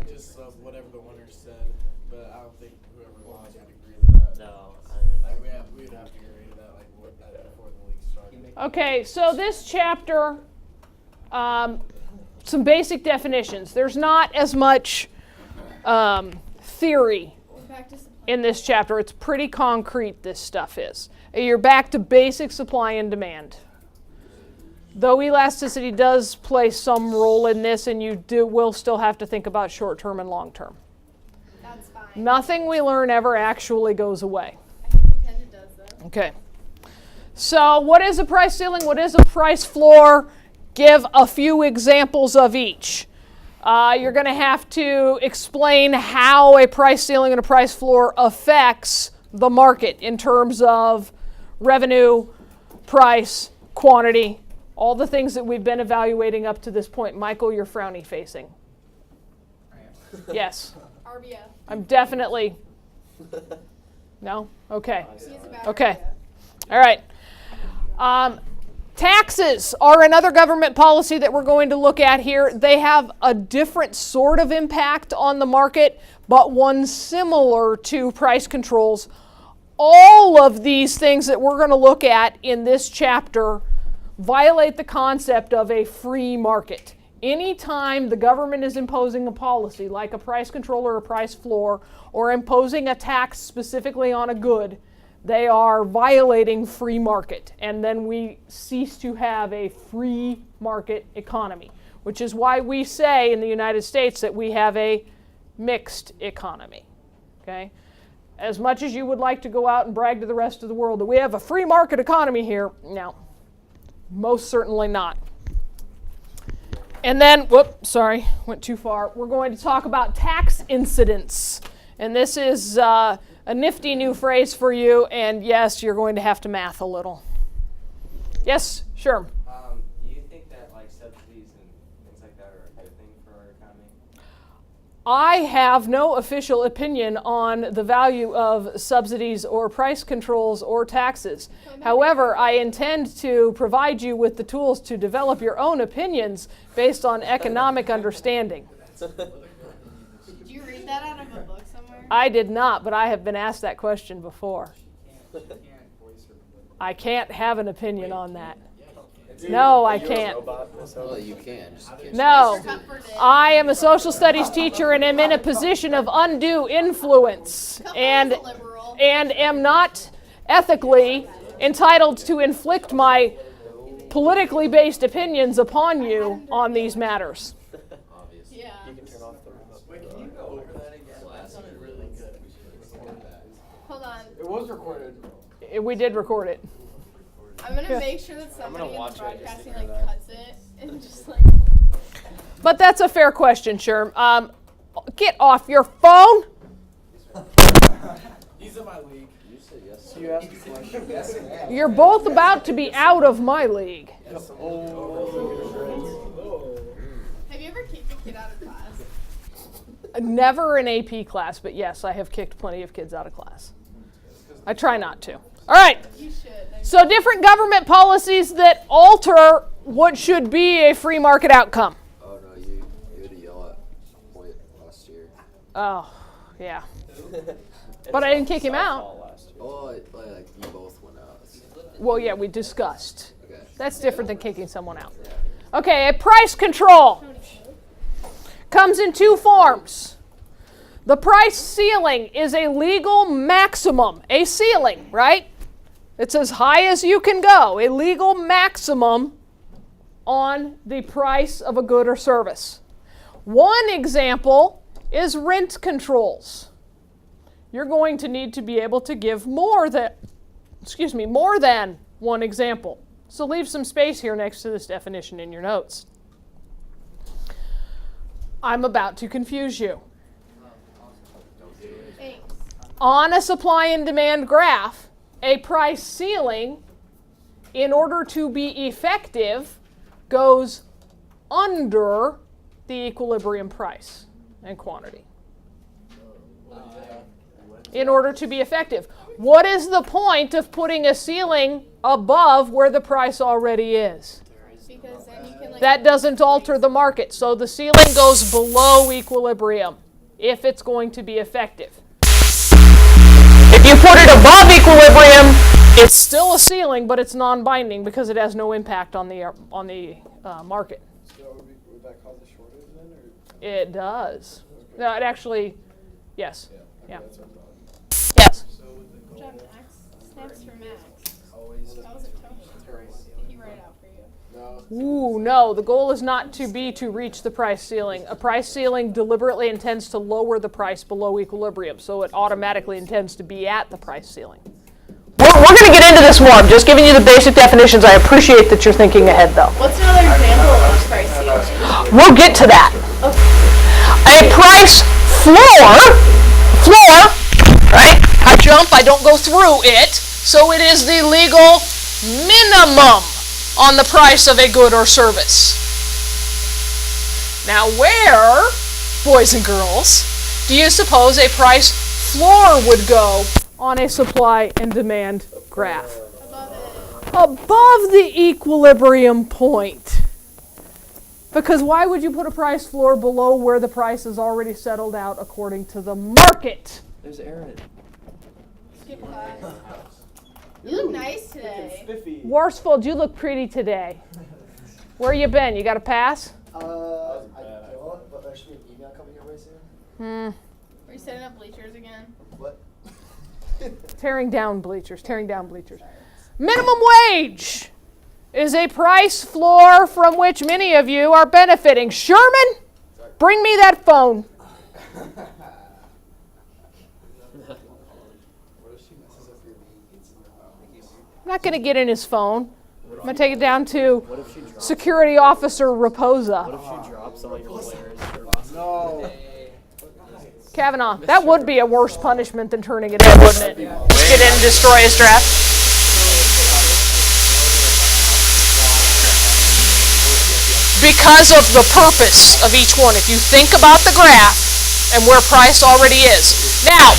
think just whatever the winner said, but I don't think whoever lost would agree to that. No. Like we would have to agree to that before the league started. Okay, so this chapter, some basic definitions. There's not as much theory in this chapter. It's pretty concrete, this stuff is. You're back to basic supply and demand. Though elasticity does play some role in this, and you will still have to think about short-term and long-term. That's fine. Nothing we learn ever actually goes away. I can pretend it does, though. Okay. So what is a price ceiling? What is a price floor? Give a few examples of each. You're going to have to explain how a price ceiling and a price floor affects the market in terms of revenue, price, quantity, all the things that we've been evaluating up to this point. Michael, you're frowny facing. Yes. RBF. I'm definitely. No? Okay. He is about Okay. RBF. All right. Taxes are another government policy that we're going to look at here. They have a different sort of impact on the market, but one similar to price controls. All of these things that we're going to look at in this chapter violate the concept of a free market. Anytime the government is imposing a policy like a price control or a price floor, or imposing a tax specifically on a good, they are violating free market, and then we cease to have a free market economy, which is why we say in the United States that we have a mixed economy. Okay? As much as you would like to go out and brag to the rest of the world that we have a free market economy here, no, most certainly not. And then, went too far. We're going to talk about tax incidence, and this is a nifty new phrase for you, and yes, you're going to have to math a little. Yes, sure. Do you think that like subsidies and things like that are a good thing for our economy? I have no official opinion on the value of subsidies or price controls or taxes. However, I intend to provide you with the tools to develop your own opinions based on economic understanding. Did you read that out of a book somewhere? I did not, but I have been asked that question before. I can't have an opinion on that. No, I can't. Well, you can. Just can't. No, I am a social studies teacher and am in a position of undue influence and am not ethically entitled to inflict my politically based opinions upon you on these matters. Yeah. Wait, can you go over that again? That sounded really good. Hold on. It was recorded. We did record it. I'm going to make sure that somebody in the watch it just to broadcasting hear like that. cuts it and just like... But that's a fair question, Sherm. Get off your phone. He's in my league. You said yes. You asked a question. You're both about to be out of my league. Have you ever kicked a kid out of class? Never an AP class, but yes, I have kicked plenty of kids out of class. I try not to. All right. You should. So different government policies that alter what should be a free market outcome. Oh no, you had to yell at Point last year. Oh, yeah. But I didn't kick him out. Oh, like you both went out. Well, yeah, we discussed. Okay. That's different than kicking someone out. Okay, a price control comes in two forms. The price ceiling is a legal maximum, a ceiling, right? It's as high as you can go, a legal maximum on the price of a good or service. One example is rent controls. You're going to need to be able to give more than one example. So leave some space here next to this definition in your notes. I'm about to confuse you. Thanks. On a supply and demand graph, a price ceiling, in order to be effective, goes under the equilibrium price and quantity. In order to be effective. What is the point of putting a ceiling above where the price already is? There is Because then you can like. That doesn't alter the market. So the ceiling goes below equilibrium if it's going to be effective. If you put it above equilibrium, it's still a ceiling, but it's non-binding because it has no impact on the market. So would that cause a shortage then, or? It does. No, it actually, yes. Yeah. That's what I thought. Yes. Good job, Max. Snaps for Max. Always. That was a tough choice. Did he write it out for you? No. Ooh, no. The goal is not to reach the price ceiling. A price ceiling deliberately intends to lower the price below equilibrium, so it automatically intends to be at the price ceiling. We're going to get into this more. I'm just giving you the basic definitions. I appreciate that you're thinking ahead, though. What's another example of price ceiling? We'll get to that. A price floor, right? I jump, I don't go through it, so it is the legal minimum on the price of a good or service. Now, where, boys and girls, do you suppose a price floor would go on a supply and demand graph? Above it. Above the equilibrium point. Because why would you put a price floor below where the price is already settled out according to the market? There's Aaron. Skip class. You look nice today. Spiffy. Worsfold, you look pretty today. Where you been? You got a pass? I don't, but there should be an email coming your way soon. Are you setting up bleachers again? What? Tearing down bleachers, tearing down bleachers. Minimum wage is a price floor from which many of you are benefiting. Sherman, bring me that phone. I'm not going to get in his phone. I'm going to take it down to Security Officer Raposa. What if she drops all your players? No. Kavanaugh, that would be a worse punishment than turning it in, wouldn't it? Get in and destroy his draft. Because of the purpose of each one. If you think about the graph and where price already is. Now,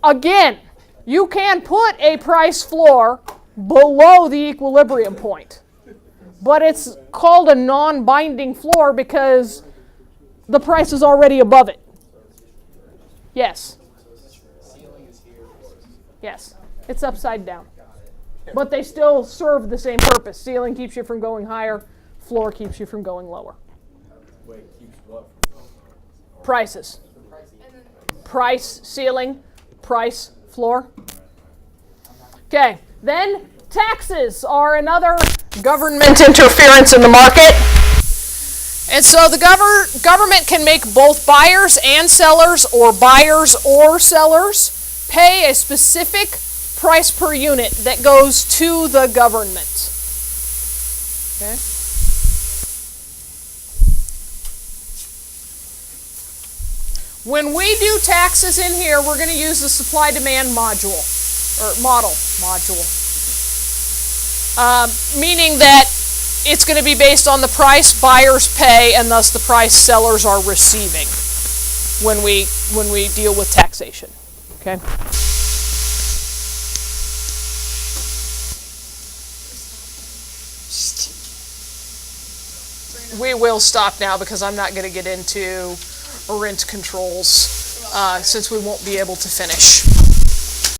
again, you can put a price floor below the equilibrium point. But it's called a non-binding floor because the price is already above it. Yes. Yes. It's upside down. But they still serve the same purpose. Ceiling keeps you from going higher. Floor keeps you from going lower. Wait, keeps what? Prices. Price, ceiling, price, floor. Okay. Then taxes are another government interference in the market. And so the government can make both buyers and sellers, or buyers or sellers, pay a specific price per unit that goes to the government. Okay? When we do taxes in here, we're going to use the supply-demand module, or model. Meaning that it's going to be based on the price buyers pay and thus the price sellers are receiving when we deal with taxation. Okay? We will stop now because I'm not going to get into rent controls since we won't be able to finish.